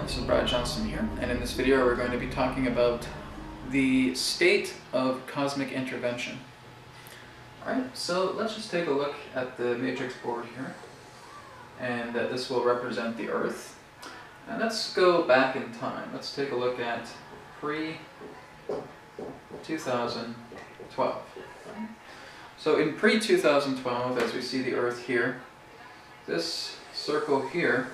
this is Brad Johnson here, and in this video we're going to be talking about the state of cosmic intervention. Alright, so let's just take a look at the matrix board here, and this will represent the Earth. And let's go back in time. Let's take a look at pre-2012. So in pre-2012, as we see the Earth here, this circle here,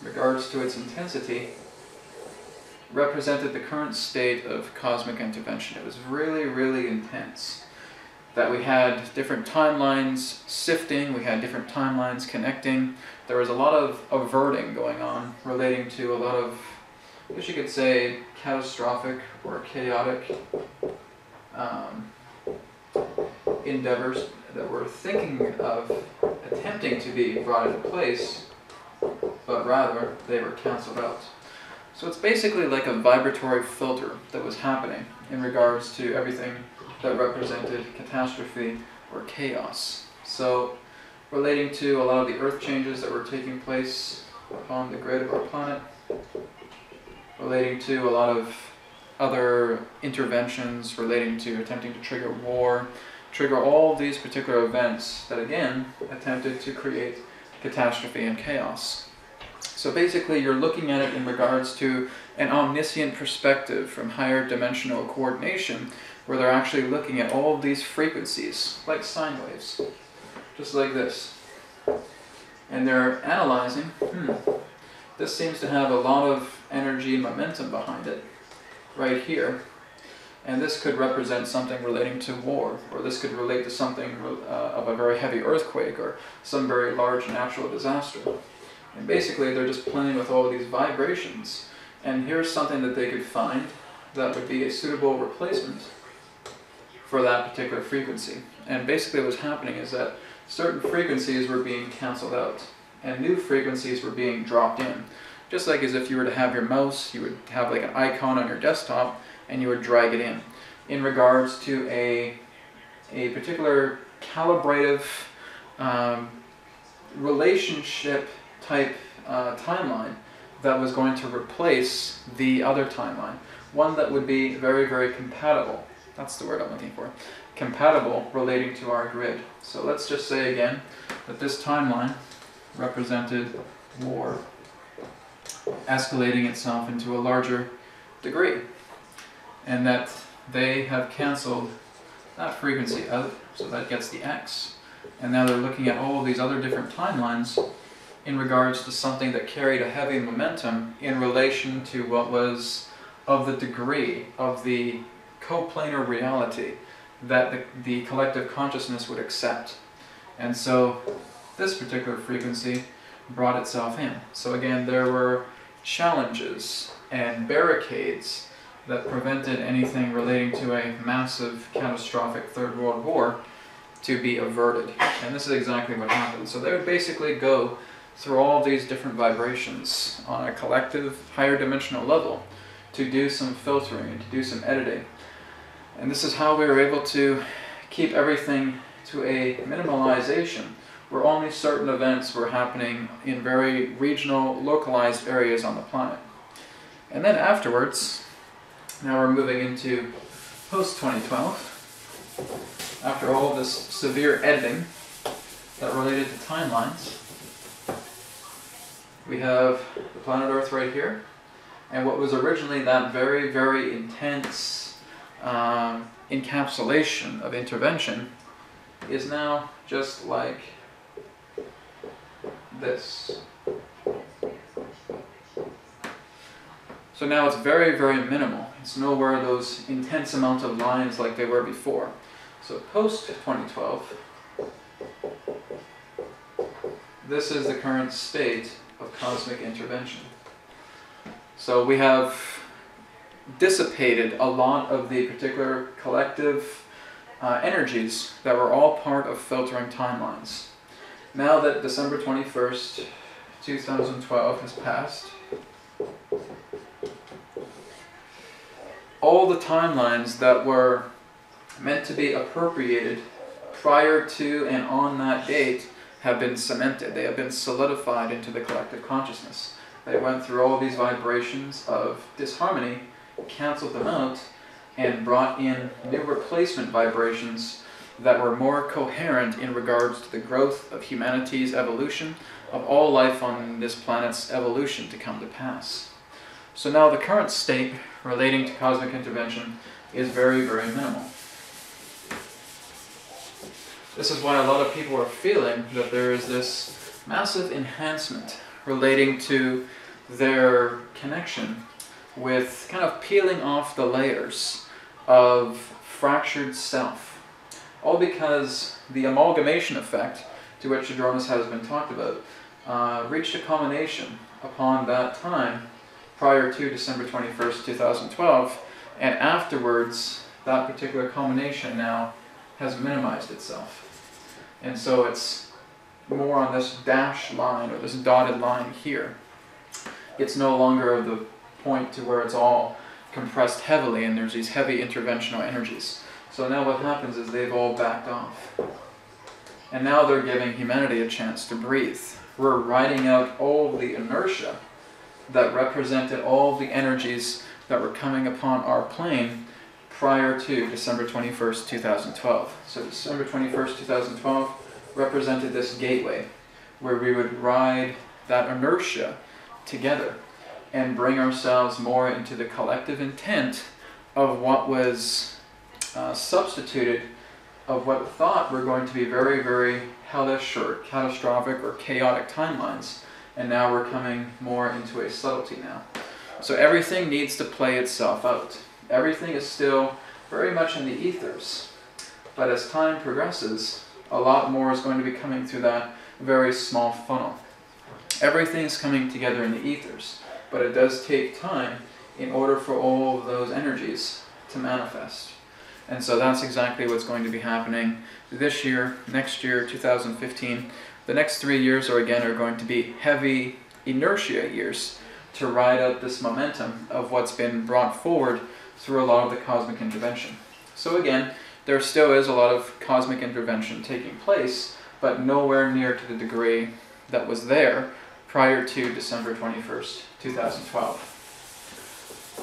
in regards to its intensity, represented the current state of cosmic intervention. It was really, really intense. That we had different timelines sifting, we had different timelines connecting. There was a lot of averting going on relating to a lot of, I guess you could say, catastrophic or chaotic endeavors that were thinking of attempting to be brought into place, but rather they were cancelled out. So it's basically like a vibratory filter that was happening in regards to everything that represented catastrophe or chaos. So relating to a lot of the earth changes that were taking place upon the grid of our planet, relating to a lot of other interventions relating to attempting to trigger war, trigger all of these particular events that again attempted to create catastrophe and chaos. So basically you're looking at it in regards to an omniscient perspective from higher dimensional coordination, where they're actually looking at all of these frequencies, like sine waves, just like this. And they're analyzing, this seems to have a lot of energy and momentum behind it, right here. And this could represent something relating to war, or this could relate to something of a very heavy earthquake, or some very large natural disaster. And basically they're just playing with all of these vibrations, and here's something that they could find that would be a suitable replacement for that particular frequency. And basically what's happening is that certain frequencies were being cancelled out, and new frequencies were being dropped in. Just like as if you were to have your mouse, you would have like an icon on your desktop, and you would drag it in regards to a particular calibrative relationship type timeline that was going to replace the other timeline. One that would be very, very compatible. That's the word I'm looking for. Compatible relating to our grid. So let's just say again that this timeline represented war escalating itself into a larger degree, and that they have cancelled that frequency out, so that gets the X. And now they're looking at all of these other different timelines in regards to something that carried a heavy momentum in relation to what was of the degree of the coplanar reality that the collective consciousness would accept. And so this particular frequency brought itself in. So again, there were challenges and barricades that prevented anything relating to a massive catastrophic Third World War to be averted. And this is exactly what happened. So they would basically go through all these different vibrations on a collective, higher dimensional level to do some filtering and to do some editing. And this is how we were able to keep everything to a minimalization, where only certain events were happening in very regional, localized areas on the planet. And then afterwards, now we're moving into post-2012, after all this severe editing that related to timelines, we have the planet Earth right here, and what was originally that very, very intense encapsulation of intervention is now just like this. So now it's very, very minimal. It's nowhere those intense amounts of lines like they were before. So post-2012, this is the current state of cosmic intervention. So we have dissipated a lot of the particular collective energies that were all part of filtering timelines. Now that December 21st, 2012 has passed, all the timelines that were meant to be appropriated prior to and on that date have been cemented. They have been solidified into the collective consciousness. They went through all these vibrations of disharmony, canceled them out, and brought in new replacement vibrations that were more coherent in regards to the growth of humanity's evolution, of all life on this planet's evolution to come to pass. So now the current state relating to cosmic intervention is very, very minimal. This is why a lot of people are feeling that there is this massive enhancement relating to their connection with kind of peeling off the layers of fractured self. All because the amalgamation effect, to which Hadronis has been talked about, reached a culmination upon that time prior to December 21st, 2012, and afterwards that particular culmination now has minimized itself. And so it's more on this dashed line, or this dotted line here. It's no longer of the point to where it's all compressed heavily and there's these heavy interventional energies. So now what happens is they've all backed off. And now they're giving humanity a chance to breathe. We're riding out all of the inertia that represented all the energies that were coming upon our plane prior to December 21st, 2012. So December 21st, 2012 represented this gateway where we would ride that inertia together and bring ourselves more into the collective intent of what was substituted of what thought were going to be very, very hellish or catastrophic or chaotic timelines. And now we're coming more into a subtlety now. So everything needs to play itself out. Everything is still very much in the ethers. But as time progresses, a lot more is going to be coming through that very small funnel. Everything's coming together in the ethers, but it does take time in order for all of those energies to manifest. And so that's exactly what's going to be happening this year, next year, 2015. The next 3 years are going to be heavy inertia years to ride out this momentum of what's been brought forward through a lot of the cosmic intervention. So again, there still is a lot of cosmic intervention taking place, but nowhere near to the degree that was there prior to December 21st, 2012.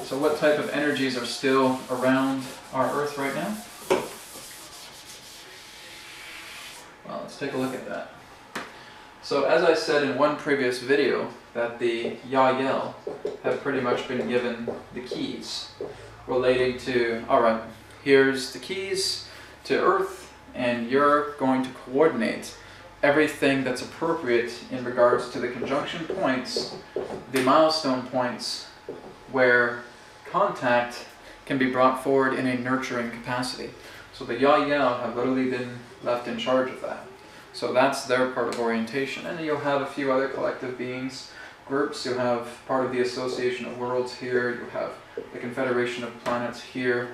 So what type of energies are still around our Earth right now? Well, let's take a look at that. So as I said in one previous video, that the Yael have pretty much been given the keys relating to, alright, here's the keys to Earth, and you're going to coordinate everything that's appropriate in regards to the conjunction points, the milestone points, where contact can be brought forward in a nurturing capacity. So the Yael have literally been left in charge of that. So that's their part of orientation. And you'll have a few other collective beings, groups. You'll have part of the Association of Worlds here. You'll have the Confederation of Planets here.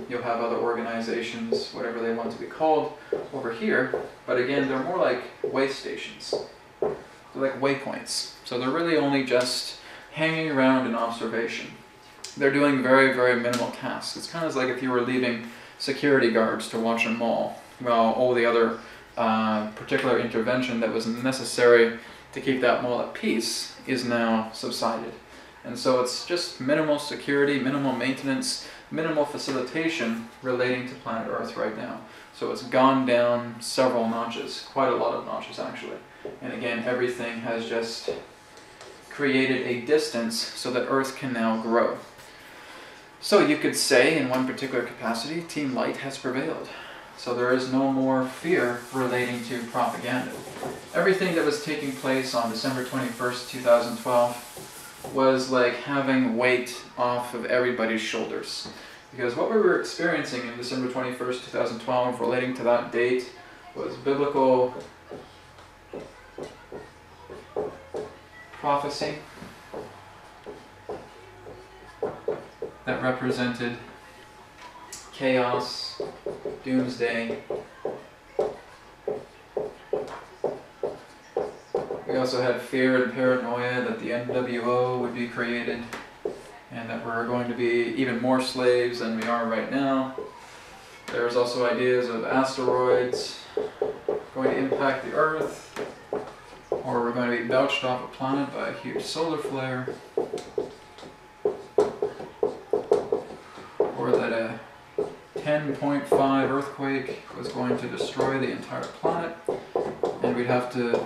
You'll have other organizations, whatever they want to be called, over here. But again, they're more like way stations. They're like waypoints. So they're really only just hanging around in observation. They're doing very, very minimal tasks. It's kind of like if you were leaving security guards to watch a mall, while all the other particular intervention that was necessary to keep that mall at peace is now subsided. And so it's just minimal security, minimal maintenance, minimal facilitation relating to planet Earth right now. So it's gone down several notches, quite a lot of notches actually. And again, everything has just created a distance so that Earth can now grow. So you could say, in one particular capacity, Team Light has prevailed. So there is no more fear relating to propaganda. Everything that was taking place on December 21st, 2012 was like having weight off of everybody's shoulders. Because what we were experiencing in December 21st, 2012 relating to that date was biblical prophecy that represented chaos, doomsday. We also had fear and paranoia that the NWO would be created and that we're going to be even more slaves than we are right now. There was also ideas of asteroids going to impact the Earth. or we're going to be belched off a planet by a huge solar flare, or that a 10.5 earthquake was going to destroy the entire planet, and we'd have to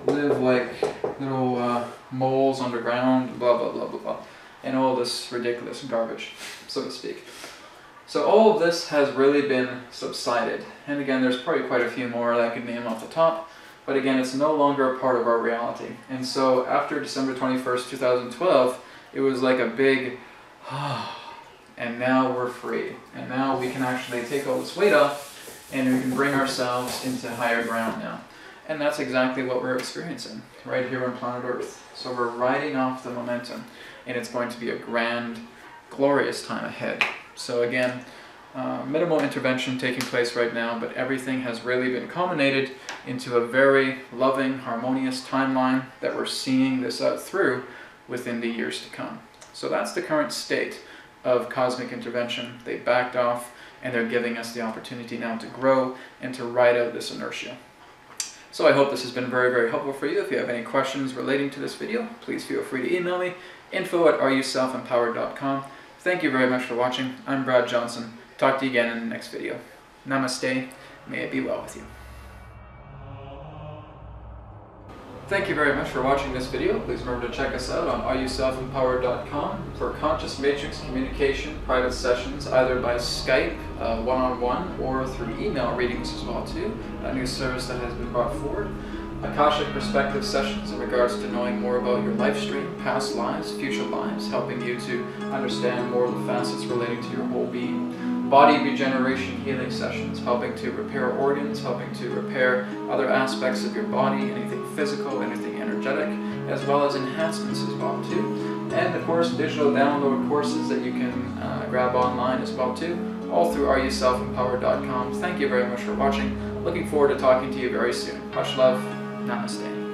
live like little moles underground, blah blah blah blah blah, and all this ridiculous garbage, so to speak. So all of this has really been subsided, and again there's probably quite a few more that I could name off the top, but again it's no longer a part of our reality. And so after December 21st, 2012, it was like a big and now we're free, and now we can actually take all this weight off and we can bring ourselves into higher ground now. And that's exactly what we're experiencing right here on planet Earth. So we're riding off the momentum, and it's going to be a grand, glorious time ahead. So again, minimal intervention taking place right now, but everything has really been culminated into a very loving, harmonious timeline that we're seeing this out through within the years to come. So that's the current state of cosmic intervention. They backed off, and they're giving us the opportunity now to grow and to ride out this inertia. So I hope this has been very, very helpful for you. If you have any questions relating to this video, please feel free to email me, info@areyourselfempowered.com. Thank you very much for watching. I'm Brad Johnson. Talk to you again in the next video. Namaste. May it be well with you. Thank you very much for watching this video. Please remember to check us out on areyourselfempowered.com for Conscious Matrix communication, private sessions, either by Skype, one-on-one, or through email readings as well too, a new service that has been brought forward. Akashic Perspective sessions in regards to knowing more about your life stream, past lives, future lives, helping you to understand more of the facets relating to your whole being. Body regeneration healing sessions, helping to repair organs, helping to repair other aspects of your body, anything physical, anything energetic, as well as enhancements as well too. And of course, digital download courses that you can grab online as well too, all through areyourselfempowered.com. Thank you very much for watching. Looking forward to talking to you very soon. Much love. Namaste.